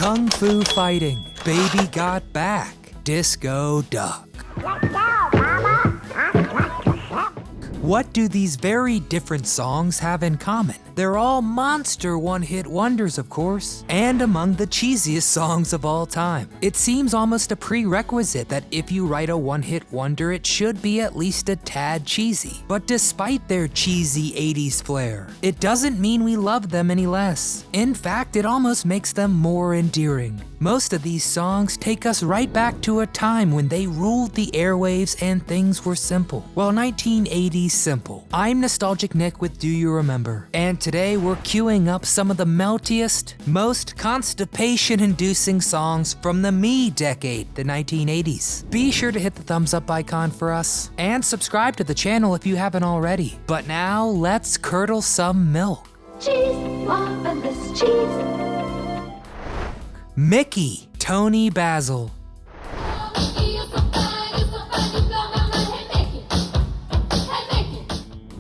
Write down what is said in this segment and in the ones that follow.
Kung Fu Fighting, Baby Got Back, Disco Duck. Let's go, Mama. I'd like to help. What do these very different songs have in common? They're all monster one-hit wonders, of course, and among the cheesiest songs of all time. It seems almost a prerequisite that if you write a one-hit wonder, it should be at least a tad cheesy. But despite their cheesy 80s flair, it doesn't mean we love them any less. In fact, it almost makes them more endearing. Most of these songs take us right back to a time when they ruled the airwaves and things were simple. Well, 1980s simple. I'm Nostalgic Nick with Do You Remember? And today we're queuing up some of the meltiest, most constipation-inducing songs from the me decade, the 1980s. Be sure to hit the thumbs up icon for us, and subscribe to the channel if you haven't already. But now, let's curdle some milk. Cheese, marvelous cheese. Mickey, Toni, Basil.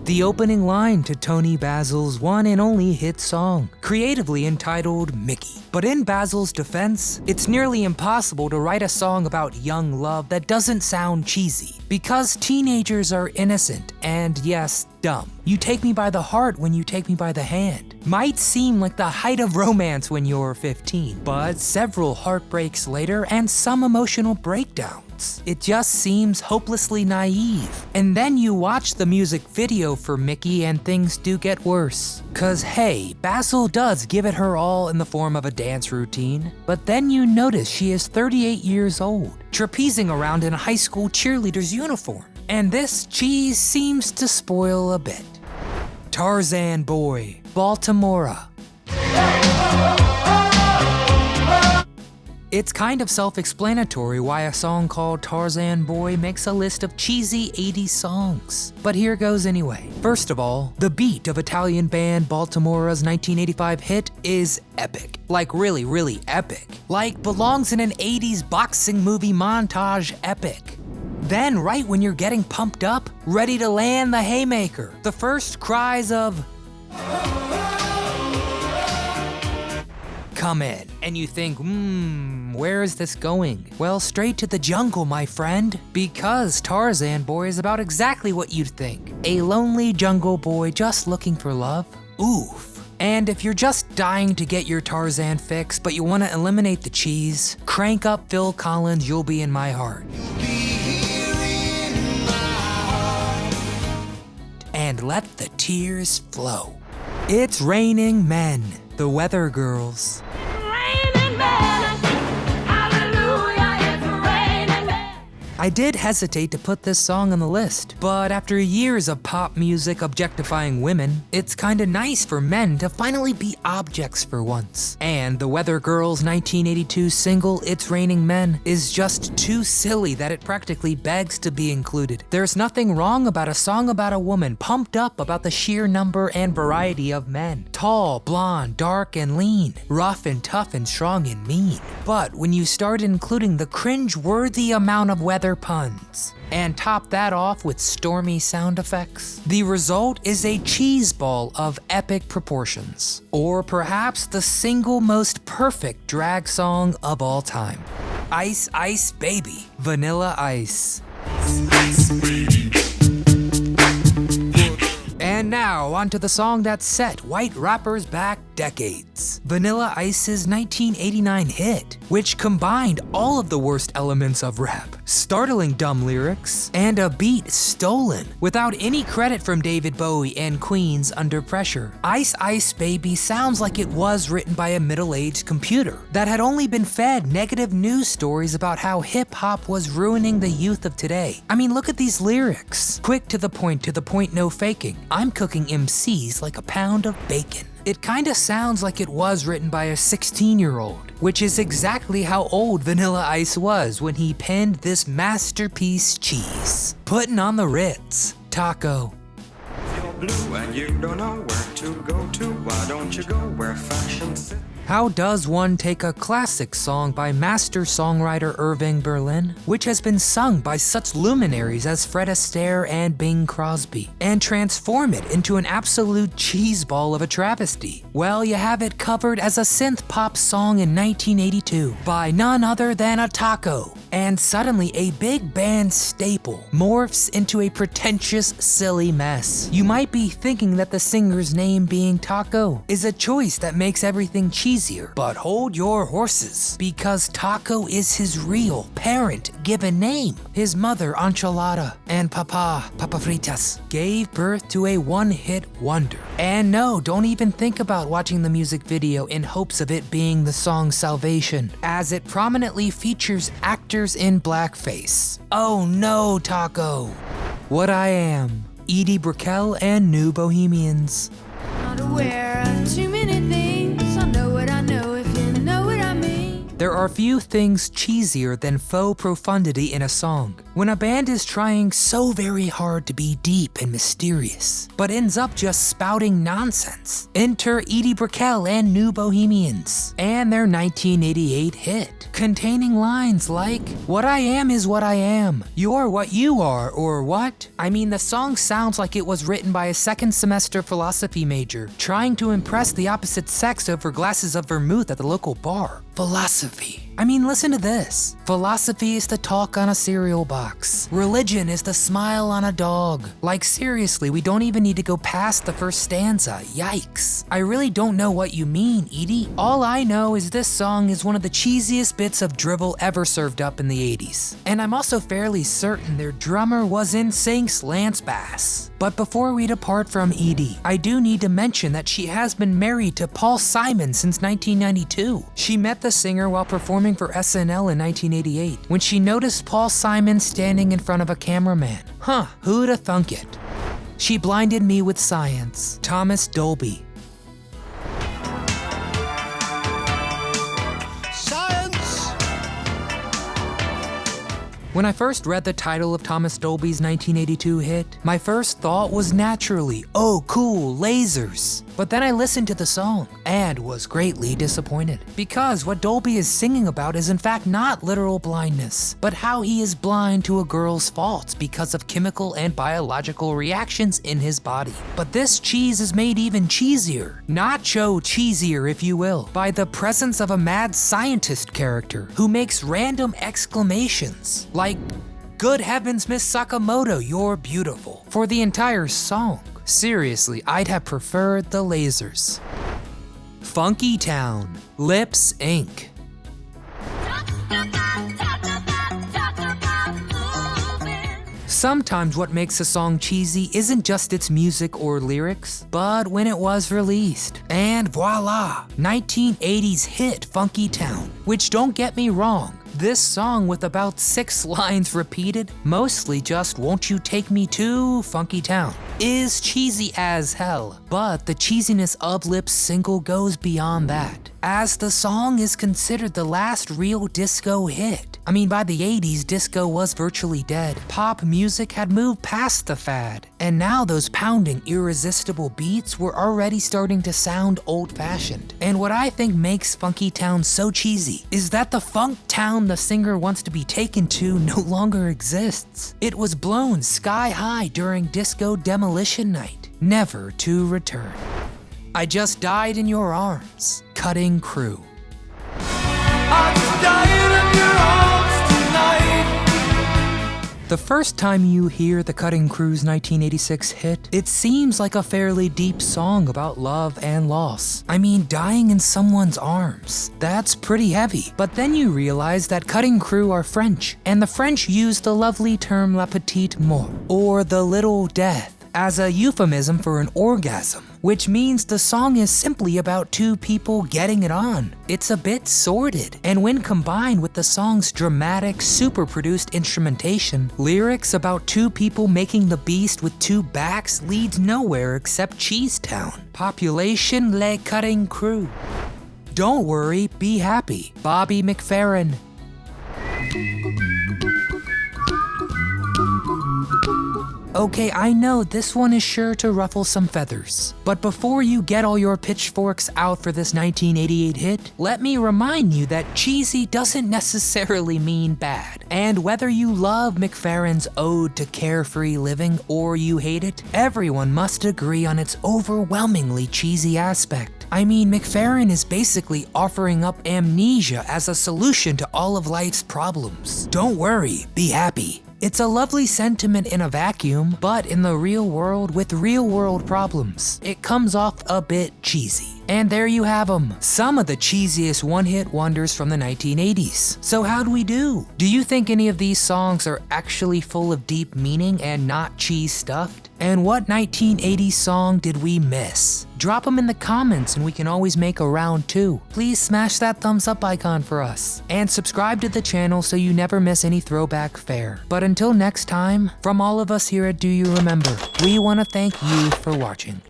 The opening line to Toni Basil's one and only hit song, creatively entitled Mickey. But in Basil's defense, it's nearly impossible to write a song about young love that doesn't sound cheesy, because teenagers are innocent and, yes, dumb. You take me by the heart when you take me by the hand. Might seem like the height of romance when you're 15, but several heartbreaks later and some emotional breakdowns, it just seems hopelessly naive. And then you watch the music video for Mickey and things do get worse. Cause hey, Basil does give it her all in the form of a dance routine, but then you notice she is 38 years old, trapezing around in a high school cheerleader's uniform. And this cheese seems to spoil a bit. Tarzan Boy, Baltimora. It's kind of self-explanatory why a song called Tarzan Boy makes a list of cheesy 80s songs. But here goes anyway. First of all, the beat of Italian band Baltimora's 1985 hit is epic. Like really, really epic. Like belongs in an 80s boxing movie montage epic. Then, right when you're getting pumped up, ready to land the haymaker, the first cries of come in, and you think, where is this going? Well, straight to the jungle, my friend, because Tarzan Boy is about exactly what you'd think. A lonely jungle boy just looking for love? Oof. And if you're just dying to get your Tarzan fix, but you want to eliminate the cheese, crank up Phil Collins' You'll Be in My Heart. And let the tears flow. It's Raining Men, the Weather Girls. Raining men. Hallelujah, it's raining men. I did hesitate to put this song on the list, but after years of pop music objectifying women, it's kinda nice for men to finally be objects for once. And the Weather Girls' 1982 single, It's Raining Men, is just too silly that it practically begs to be included. There's nothing wrong about a song about a woman pumped up about the sheer number and variety of men. Tall, blonde, dark and lean, rough and tough and strong and mean. But when you start including the cringe-worthy amount of weather puns, and top that off with stormy sound effects, the result is a cheese ball of epic proportions. Or perhaps the single most perfect drag song of all time. Ice Ice Baby, Vanilla Ice. And now, onto the song that set white rappers back decades. Vanilla Ice's 1989 hit, which combined all of the worst elements of rap, startling dumb lyrics, and a beat stolen, without any credit from David Bowie and Queen's Under Pressure. Ice Ice Baby sounds like it was written by a middle-aged computer that had only been fed negative news stories about how hip-hop was ruining the youth of today. I mean, look at these lyrics. Quick to the point, no faking. I'm cooking MCs like a pound of bacon. It kinda sounds like it was written by a 16-year-old, which is exactly how old Vanilla Ice was when he penned this masterpiece cheese. Puttin' on the Ritz, Taco. If you're blue and you don't know where to go to, why don't you go where fashion sits? How does one take a classic song by master songwriter Irving Berlin, which has been sung by such luminaries as Fred Astaire and Bing Crosby, and transform it into an absolute cheeseball of a travesty? Well, you have it covered as a synth pop song in 1982 by none other than a taco. And suddenly a big band staple morphs into a pretentious, silly mess. You might be thinking that the singer's name being Taco is a choice that makes everything cheesier, but hold your horses, because Taco is his real parent-given name. His mother, Enchilada, and Papa Fritas, gave birth to a one-hit wonder. And no, don't even think about watching the music video in hopes of it being the song Salvation, as it prominently features actors in blackface. Oh no, Taco! What I Am, EDIE, BRICKEL, and New Bohemians. Not aware of too many things. I know what I know if you know what I mean. There are few things cheesier than faux profundity in a song. When a band is trying so very hard to be deep and mysterious, but ends up just spouting nonsense. Enter EDIE, BRICKEL, and New Bohemians, and their 1988 hit, containing lines like, "What I am is what I am, you're what you are," or what? I mean, the song sounds like it was written by a second semester philosophy major, trying to impress the opposite sex over glasses of vermouth at the local bar. Philosophy. I mean, listen to this. Philosophy is the talk on a cereal box. Religion is the smile on a dog. Like, seriously, we don't even need to go past the first stanza. Yikes. I really don't know what you mean, EDIE. All I know is this song is one of the cheesiest bits of drivel ever served up in the 80s. And I'm also fairly certain their drummer was NSYNC's Lance Bass. But before we depart from EDIE, I do need to mention that she has been married to Paul Simon since 1992. She met the singer while performing for SNL in 1988, when she noticed Paul Simon standing in front of a cameraman. Huh, who'da thunk it? She blinded me with science. Thomas Dolby. When I first read the title of Thomas Dolby's 1982 hit, my first thought was naturally, oh cool, lasers. But then I listened to the song and was greatly disappointed, because what Dolby is singing about is in fact not literal blindness, but how he is blind to a girl's faults because of chemical and biological reactions in his body. But this cheese is made even cheesier, nacho cheesier if you will, by the presence of a mad scientist character who makes random exclamations like, "Good heavens, Miss Sakamoto, you're beautiful," for the entire song. Seriously, I'd have preferred the lasers. Funky Town, Lips Inc. Sometimes what makes a song cheesy isn't just its music or lyrics, but when it was released. And voila, 1980s hit Funky Town, which, don't get me wrong, this song with about 6 lines repeated, mostly just "Won't you take me to Funky Town," is cheesy as hell. But the cheesiness of Lips single goes beyond that, as the song is considered the last real disco hit. I mean, by the 80s, disco was virtually dead. Pop music had moved past the fad, and now those pounding, irresistible beats were already starting to sound old-fashioned. And what I think makes Funky Town so cheesy is that the funk town the singer wants to be taken to no longer exists. It was blown sky high during Disco Demolition Night, never to return. I Just Died in Your Arms, Cutting Crew. I just died in your arms tonight. The first time you hear the Cutting Crew's 1986 hit, it seems like a fairly deep song about love and loss. I mean, dying in someone's arms. That's pretty heavy. But then you realize that Cutting Crew are French, and the French use the lovely term la petite mort, or the little death, as a euphemism for an orgasm, which means the song is simply about 2 people getting it on. It's a bit sordid, and when combined with the song's dramatic, super-produced instrumentation, lyrics about 2 people making the beast with 2 backs leads nowhere except Cheesetown. Population Le Cutting Crew. Don't worry, be happy. Bobby McFerrin. Okay, I know this one is sure to ruffle some feathers. But before you get all your pitchforks out for this 1988 hit, let me remind you that cheesy doesn't necessarily mean bad. And whether you love McFerrin's Ode to Carefree Living or you hate it, everyone must agree on its overwhelmingly cheesy aspect. I mean, McFerrin is basically offering up amnesia as a solution to all of life's problems. Don't worry, be happy. It's a lovely sentiment in a vacuum, but in the real world with real world problems, it comes off a bit cheesy. And there you have them, some of the cheesiest one-hit wonders from the 1980s. So how'd we do? Do you think any of these songs are actually full of deep meaning and not cheese stuffed? And what 1980s song did we miss? Drop them in the comments and we can always make a round 2. Please smash that thumbs up icon for us. And subscribe to the channel so you never miss any throwback fare. But until next time, from all of us here at Do You Remember, we want to thank you for watching.